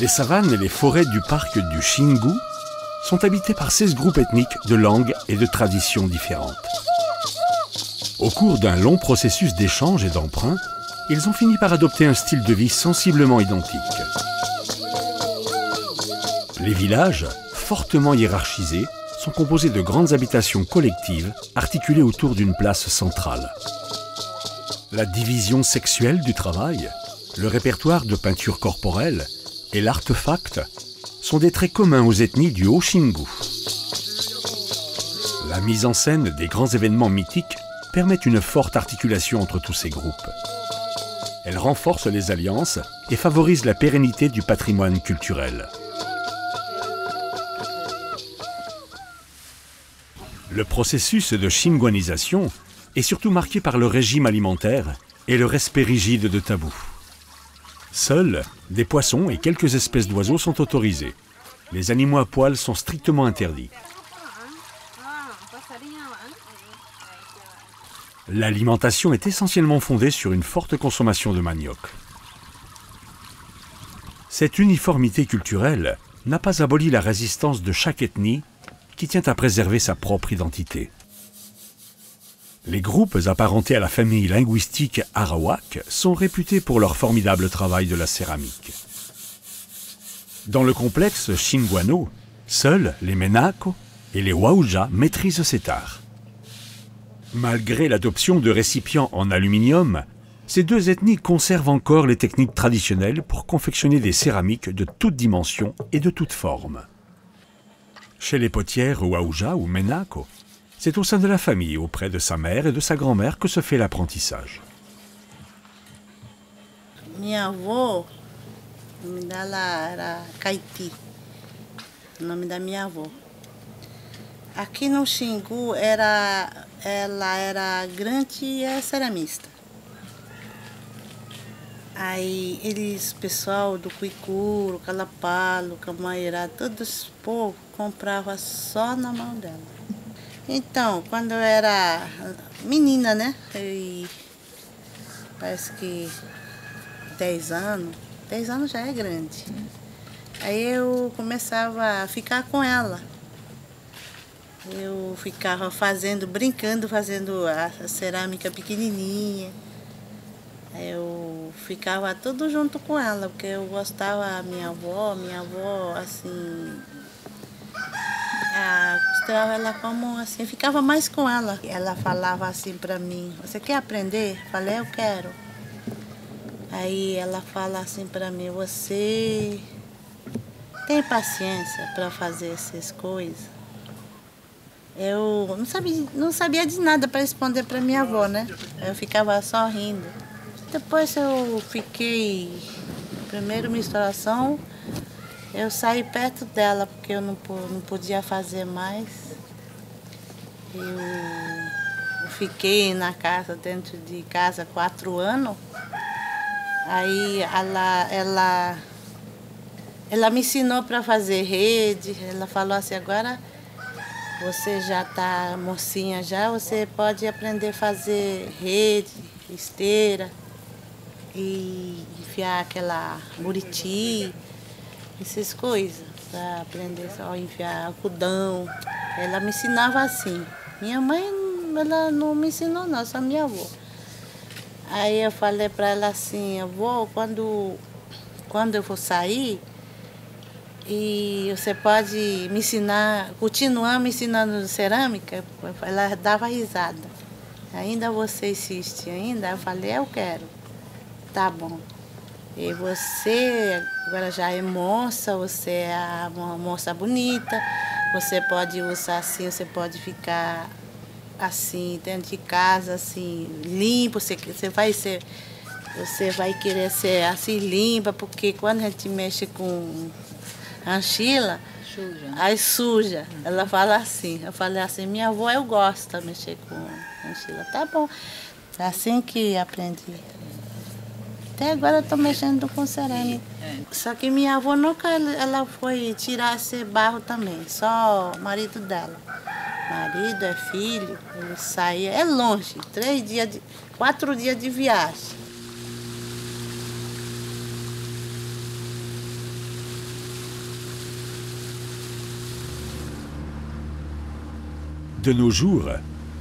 Les savanes et les forêts du parc du Xingu sont habitées par 16 groupes ethniques de langues et de traditions différentes. Au cours d'un long processus d'échange et d'emprunt, ils ont fini par adopter un style de vie sensiblement identique. Les villages, fortement hiérarchisés, sont composés de grandes habitations collectives articulées autour d'une place centrale. La division sexuelle du travail, le répertoire de peinture corporelle et l'artefact sont des traits communs aux ethnies du Haut-Xingu. La mise en scène des grands événements mythiques permet une forte articulation entre tous ces groupes. Elle renforce les alliances et favorise la pérennité du patrimoine culturel. Le processus de xinguanisation est surtout marqué par le régime alimentaire et le respect rigide de tabous. Seuls des poissons et quelques espèces d'oiseaux sont autorisés. Les animaux à poil sont strictement interdits. L'alimentation est essentiellement fondée sur une forte consommation de manioc. Cette uniformité culturelle n'a pas aboli la résistance de chaque ethnie qui tient à préserver sa propre identité. Les groupes apparentés à la famille linguistique Arawak sont réputés pour leur formidable travail de la céramique. Dans le complexe Xinguano, seuls les Menako et les Wauja maîtrisent cet art. Malgré l'adoption de récipients en aluminium, ces deux ethnies conservent encore les techniques traditionnelles pour confectionner des céramiques de toutes dimensions et de toutes formes. Chez les potières Wauja ou Menako, c'est au sein de la famille, auprès de sa mère et de sa grand-mère, que se fait l'apprentissage. Minha avó, o nome dela era Caiti, o nome da minha avó. Aqui no Xingu, ela era grande ceramista. Aí eles, pessoal do Cuicuro, Calapalo, Camairá, todos os povos compravam só na mão dela. Então, quando eu era menina, né? Parece que 10 anos já é grande. Aí eu começava a ficar com ela. Eu ficava brincando, fazendo a cerâmica pequenininha. Aí eu ficava tudo junto com ela, porque eu gostava, minha avó, assim, costurava ela como assim, ficava mais com ela. Ela falava assim para mim: você quer aprender? Eu falei: eu quero. Aí ela fala assim para mim: você tem paciência para fazer essas coisas? Eu não sabia de nada para responder para minha avó, né? Eu ficava só rindo. Depois eu fiquei, primeira menstruação, eu saí perto dela, porque eu não podia fazer mais. Eu fiquei na casa, dentro de casa, 4 anos. Aí ela me ensinou para fazer rede. Ela falou assim: agora você já está mocinha já, você pode aprender a fazer rede, esteira, e enfiar aquela buriti, essas coisas, para aprender só enfiar algodão. Ela me ensinava assim. Minha mãe, ela não me ensinou não, só minha avó. Aí eu falei para ela assim: avó, quando eu for sair, e você pode me ensinar, continuar me ensinando cerâmica? Ela dava risada. Ainda você insiste ainda? Eu falei: eu quero. Tá bom. E você agora já é moça, você é uma moça bonita, você pode usar assim, você pode ficar assim, dentro de casa, assim, limpo, você vai querer ser assim limpa, porque quando a gente mexe com argila, aí suja. Ela fala assim, eu falei assim, minha avó eu gosto de mexer com argila. Tá bom, é assim que aprendi. Até agora eu estou mexendo com cerâmica. Só que minha avó nunca ela foi tirar esse barro também, só o marido dela. Marido é filho, ele saía, é longe, 4 dias de viagem. De nos jours,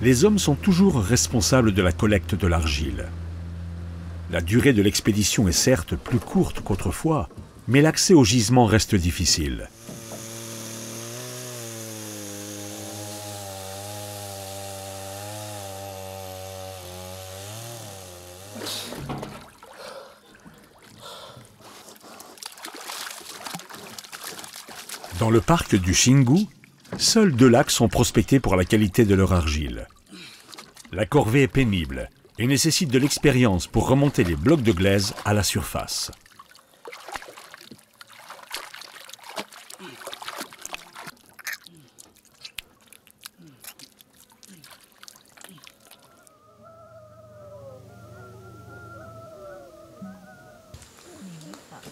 les hommes sont toujours responsables de la collecte de l'argile. La durée de l'expédition est certes plus courte qu'autrefois, mais l'accès au gisement reste difficile. Dans le parc du Xingu, seuls 2 lacs sont prospectés pour la qualité de leur argile. La corvée est pénible et nécessite de l'expérience pour remonter les blocs de glaise à la surface.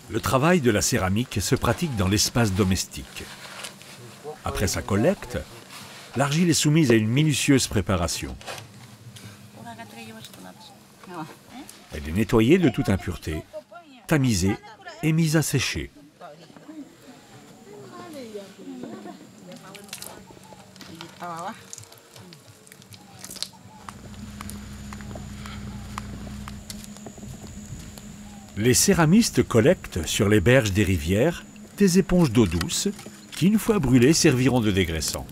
Le travail de la céramique se pratique dans l'espace domestique. Après sa collecte, l'argile est soumise à une minutieuse préparation. Elle est nettoyée de toute impureté, tamisée et mise à sécher. Les céramistes collectent sur les berges des rivières des éponges d'eau douce qui, une fois brûlées, serviront de dégraissant.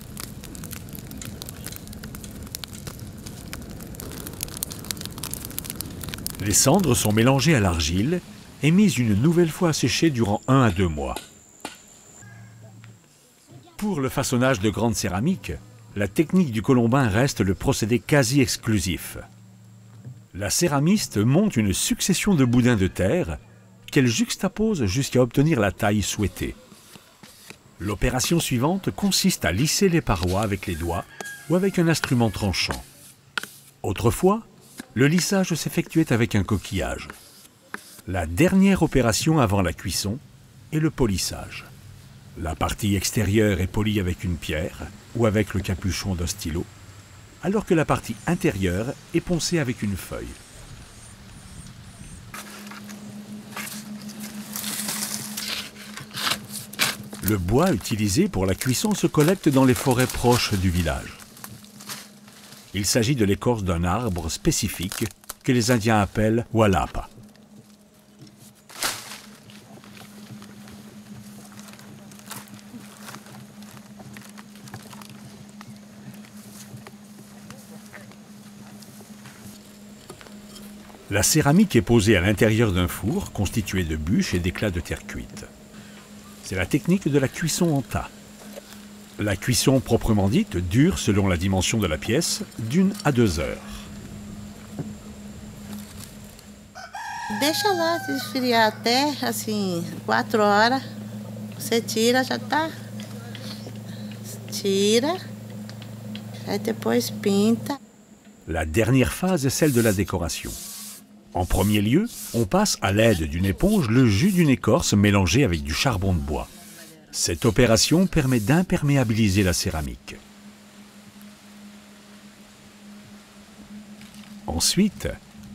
Les cendres sont mélangées à l'argile et mises une nouvelle fois à sécher durant 1 à 2 mois. Pour le façonnage de grandes céramiques, la technique du colombin reste le procédé quasi exclusif. La céramiste monte une succession de boudins de terre qu'elle juxtapose jusqu'à obtenir la taille souhaitée. L'opération suivante consiste à lisser les parois avec les doigts ou avec un instrument tranchant. Autrefois, le lissage s'effectuait avec un coquillage. La dernière opération avant la cuisson est le polissage. La partie extérieure est polie avec une pierre ou avec le capuchon d'un stylo, alors que la partie intérieure est poncée avec une feuille. Le bois utilisé pour la cuisson se collecte dans les forêts proches du village. Il s'agit de l'écorce d'un arbre spécifique que les Indiens appellent Hualapa. La céramique est posée à l'intérieur d'un four constitué de bûches et d'éclats de terre cuite. C'est la technique de la cuisson en tas. La cuisson proprement dite dure, selon la dimension de la pièce, d'1 à 2 heures. Deixa lá se esfriar até assim 4 horas. Você tira, já tá. Tira. Aí depois pinta. La dernière phase est celle de la décoration. En premier lieu, on passe à l'aide d'une éponge le jus d'une écorce mélangé avec du charbon de bois. Cette opération permet d'imperméabiliser la céramique. Ensuite,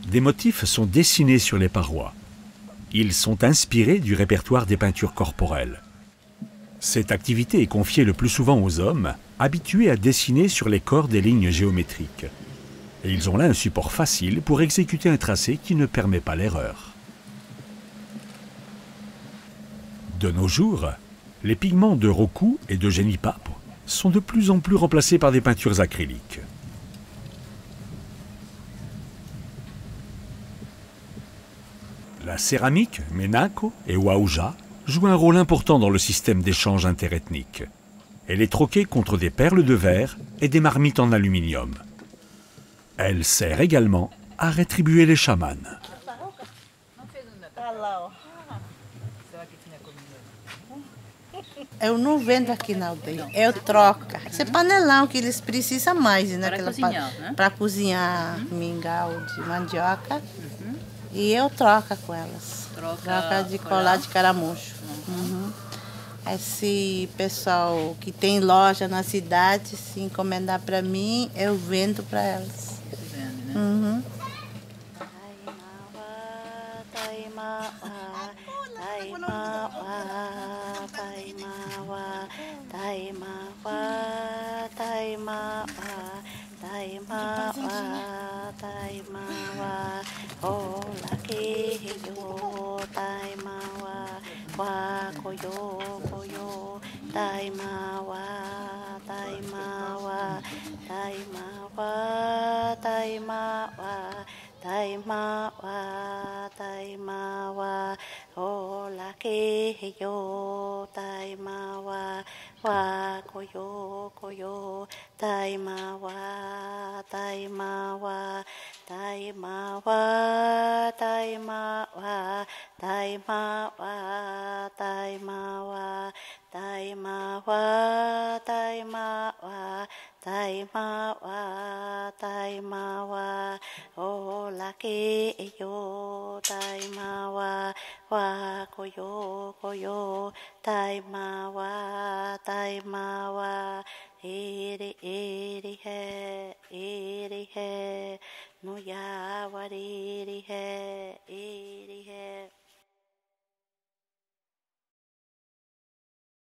des motifs sont dessinés sur les parois. Ils sont inspirés du répertoire des peintures corporelles. Cette activité est confiée le plus souvent aux hommes, habitués à dessiner sur les corps des lignes géométriques. Et ils ont là un support facile pour exécuter un tracé qui ne permet pas l'erreur. De nos jours, les pigments de Roku et de Genipapo sont de plus en plus remplacés par des peintures acryliques. La La céramique, Menako et Wauja, joue un rôle important dans le système d'échange interethnique. Elle est troquée contre des perles de verre et des marmites en aluminium. Elle sert également à rétribuer les chamans. Eu não vendo aqui na aldeia, eu troco. Esse panelão que eles precisam mais, né? Para cozinhar mingau de mandioca. E eu troco com elas. Troca de colar de caramujo. Esse pessoal que tem loja na cidade, se encomendar para mim, eu vendo para elas. Vende, né? No ya wariri he, iri he.